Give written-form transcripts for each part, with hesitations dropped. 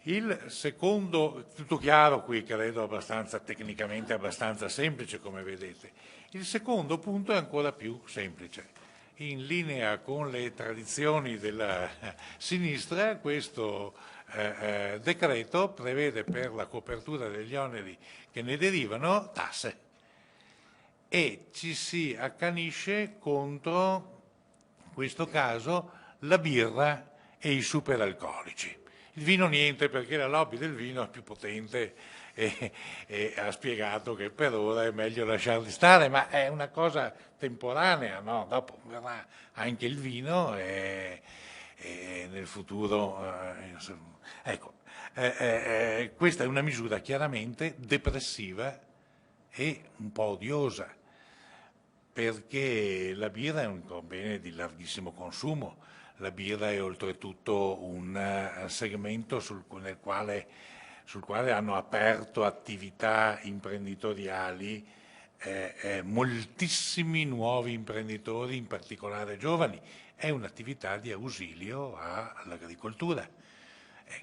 Il secondo, tutto chiaro qui, credo abbastanza tecnicamente abbastanza semplice come vedete. Il secondo punto è ancora più semplice. In linea con le tradizioni della sinistra, questo decreto prevede per la copertura degli oneri che ne derivano tasse e ci si accanisce contro, in questo caso, la birra e i superalcolici. Il vino niente, perché la lobby del vino è più potente e ha spiegato che per ora è meglio lasciarli stare, ma è una cosa temporanea, no? Dopo verrà anche il vino e nel futuro. Ecco, questa è una misura chiaramente depressiva e un po' odiosa, perché la birra è un bene di larghissimo consumo. La birra è oltretutto un segmento sul quale hanno aperto attività imprenditoriali moltissimi nuovi imprenditori, in particolare giovani. È un'attività di ausilio all'agricoltura.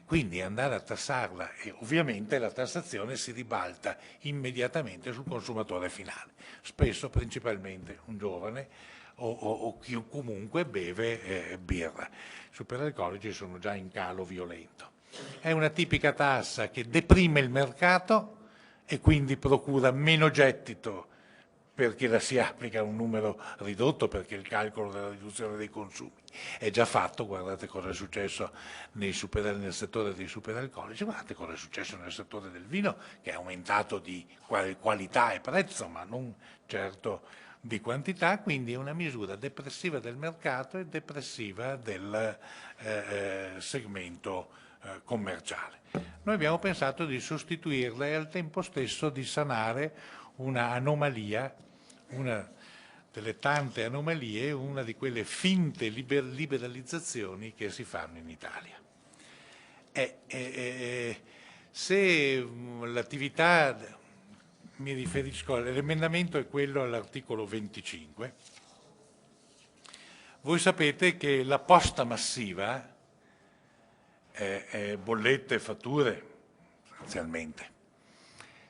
Quindi andare a tassarla, e ovviamente la tassazione si ribalta immediatamente sul consumatore finale, spesso principalmente un giovane o chi comunque beve birra. I superalcolici sono già in calo violento. È una tipica tassa che deprime il mercato e quindi procura meno gettito perché la si applica a un numero ridotto, perché il calcolo della riduzione dei consumi è già fatto. Guardate cosa è successo nel settore dei superalcolici, guardate cosa è successo nel settore del vino, che è aumentato di qualità e prezzo, ma non certo di quantità. Quindi è una misura depressiva del mercato e depressiva del segmento commerciale. Noi abbiamo pensato di sostituirla e al tempo stesso di sanare una anomalia, una delle tante anomalie, una di quelle finte liberalizzazioni che si fanno in Italia. Se l'attività, mi riferisco all'emendamento, è quello all'articolo 25, voi sapete che la posta massiva, bollette e fatture essenzialmente,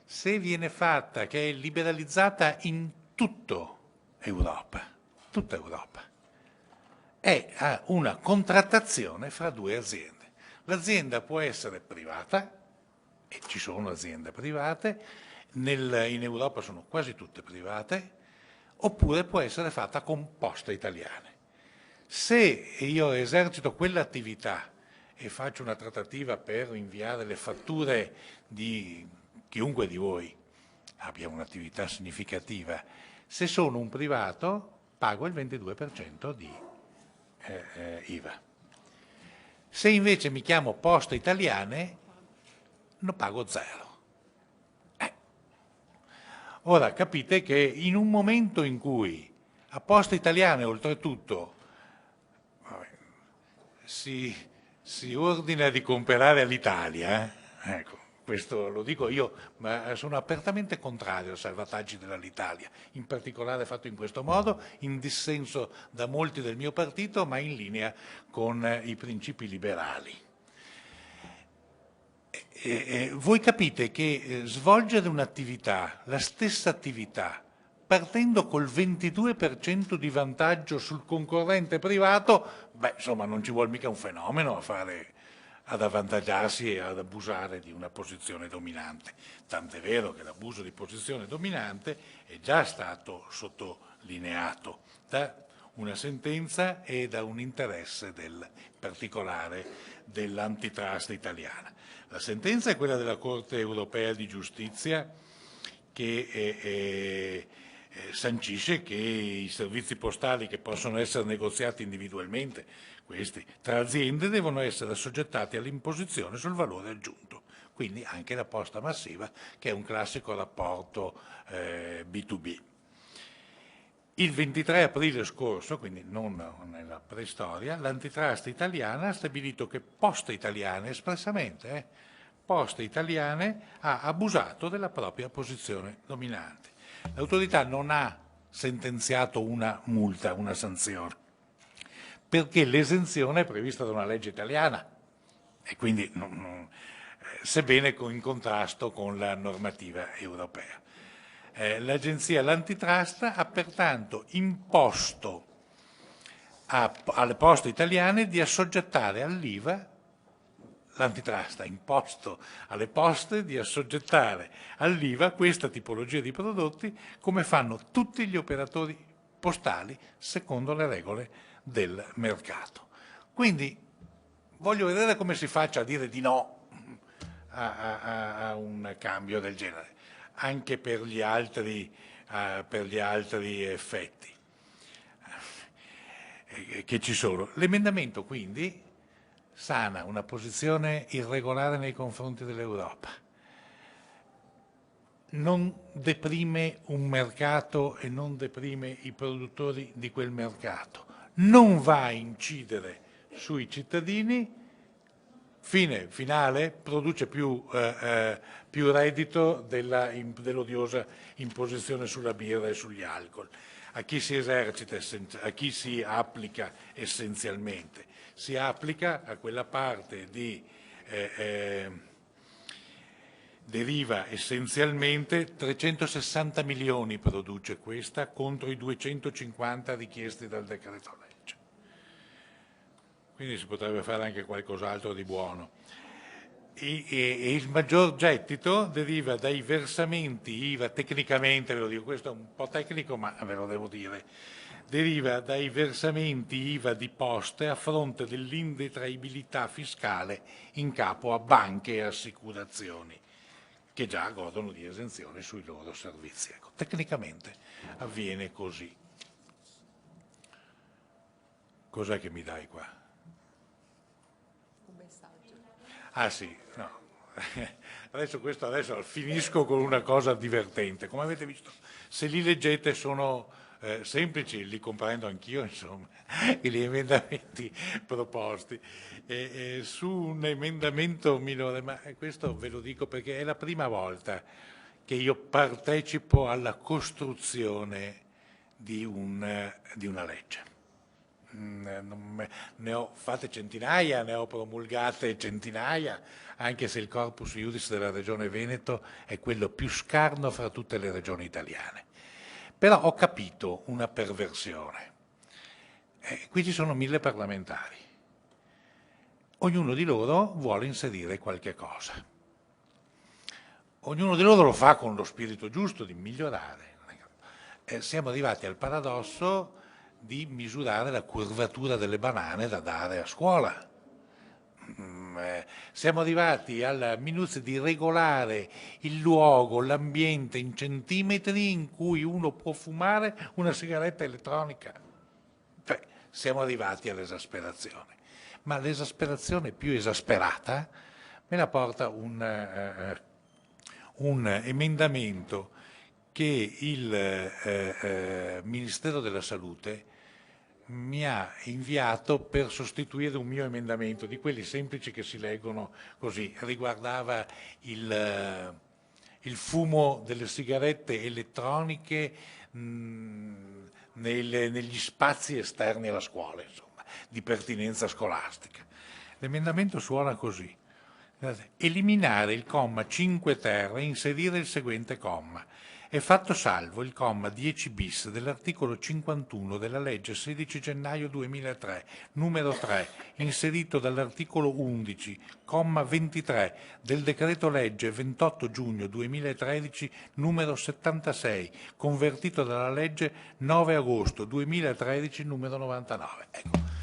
se viene fatta, che è liberalizzata in tutta Europa, ha una contrattazione fra due aziende. L'azienda può essere privata, e ci sono aziende private, in Europa sono quasi tutte private, oppure può essere fatta con poste italiane. Se io esercito quell'attività e faccio una trattativa per inviare le fatture di chiunque di voi abbia un'attività significativa, se sono un privato pago il 22% di IVA. Se invece mi chiamo Poste Italiane, ne pago zero. Ora capite che in un momento in cui a Poste Italiane oltretutto si ordina di comprare all'Italia, ecco, questo lo dico io, ma sono apertamente contrario ai salvataggi dell'Alitalia, in particolare fatto in questo modo, in dissenso da molti del mio partito, ma in linea con i principi liberali. Voi capite che svolgere un'attività, la stessa attività, partendo col 22% di vantaggio sul concorrente privato, beh, insomma, non ci vuole mica un fenomeno ad avvantaggiarsi e ad abusare di una posizione dominante. Tant'è vero che l'abuso di posizione dominante è già stato sottolineato da una sentenza e da un interesse in particolare dell'antitrust italiana. La sentenza è quella della Corte europea di giustizia che sancisce che i servizi postali che possono essere negoziati individualmente, questi tra aziende, devono essere assoggettati all'imposizione sul valore aggiunto, quindi anche la posta massiva, che è un classico rapporto B2B. Il 23 aprile scorso, quindi non nella preistoria, l'antitrust italiana ha stabilito che Poste Italiane, espressamente, Poste Italiane ha abusato della propria posizione dominante. L'autorità non ha sentenziato una multa, una sanzione, perché l'esenzione è prevista da una legge italiana e quindi sebbene in contrasto con la normativa europea. L'Agenzia dell'Antitrust ha pertanto imposto alle poste italiane di assoggettare all'IVA, l'Antitrust ha imposto alle poste di assoggettare all'IVA questa tipologia di prodotti come fanno tutti gli operatori postali secondo le regole del mercato. Quindi voglio vedere come si faccia a dire di no a un cambio del genere, anche per gli altri effetti che ci sono. L'emendamento quindi sana una posizione irregolare nei confronti dell'Europa, non deprime un mercato e non deprime i produttori di quel mercato, non va a incidere sui cittadini, fine finale produce più reddito dell'odiosa imposizione sulla birra e sugli alcol. A chi si esercita, a chi si applica essenzialmente? Si applica a quella parte di deriva essenzialmente 360 milioni produce questa contro i 250 richiesti dal decreto legge. Quindi si potrebbe fare anche qualcos'altro di buono. E il maggior gettito deriva dai versamenti IVA, tecnicamente ve lo dico, questo è un po' tecnico ma ve lo devo dire, deriva dai versamenti IVA di poste a fronte dell'indetraibilità fiscale in capo a banche e assicurazioni, che già godono di esenzione sui loro servizi. Ecco, tecnicamente avviene così. Cos'è che mi dai qua? Un messaggio. Ah sì, no. Adesso finisco con una cosa divertente. Come avete visto, se li leggete sono semplici, li comprendo anch'io, insomma, gli emendamenti proposti. Su un emendamento minore, ma questo ve lo dico perché è la prima volta che io partecipo alla costruzione di una legge. Ne ho fatte centinaia, ne ho promulgate centinaia, anche se il corpus iuris della Regione Veneto è quello più scarno fra tutte le regioni italiane. Però ho capito una perversione. Qui ci sono 1000 parlamentari. Ognuno di loro vuole inserire qualche cosa. Ognuno di loro lo fa con lo spirito giusto di migliorare. Siamo arrivati al paradosso di misurare la curvatura delle banane da dare a scuola. Siamo arrivati alla minuzia di regolare il luogo, l'ambiente in centimetri in cui uno può fumare una sigaretta elettronica. Cioè, siamo arrivati all'esasperazione. Ma l'esasperazione più esasperata me la porta un emendamento che il Ministero della Salute mi ha inviato per sostituire un mio emendamento, di quelli semplici che si leggono così, riguardava il fumo delle sigarette elettroniche negli spazi esterni alla scuola, insomma, di pertinenza scolastica. L'emendamento suona così: eliminare il comma 5 ter e inserire il seguente comma. È fatto salvo il comma 10 bis dell'articolo 51 della legge 16 gennaio 2003, numero 3, inserito dall'articolo 11, comma 23 del decreto legge 28 giugno 2013, numero 76, convertito dalla legge 9 agosto 2013, numero 99. Ecco.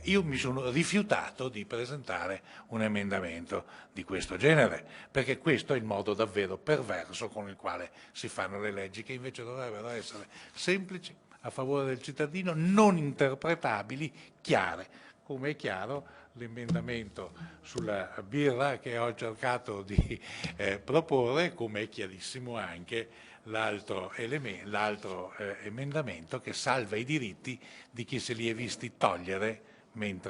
Io mi sono rifiutato di presentare un emendamento di questo genere, perché questo è il modo davvero perverso con il quale si fanno le leggi, che invece dovrebbero essere semplici, a favore del cittadino, non interpretabili, chiare, come è chiaro l'emendamento sulla birra che ho cercato di proporre, come è chiarissimo anche l'altro emendamento che salva i diritti di chi se li è visti togliere mentre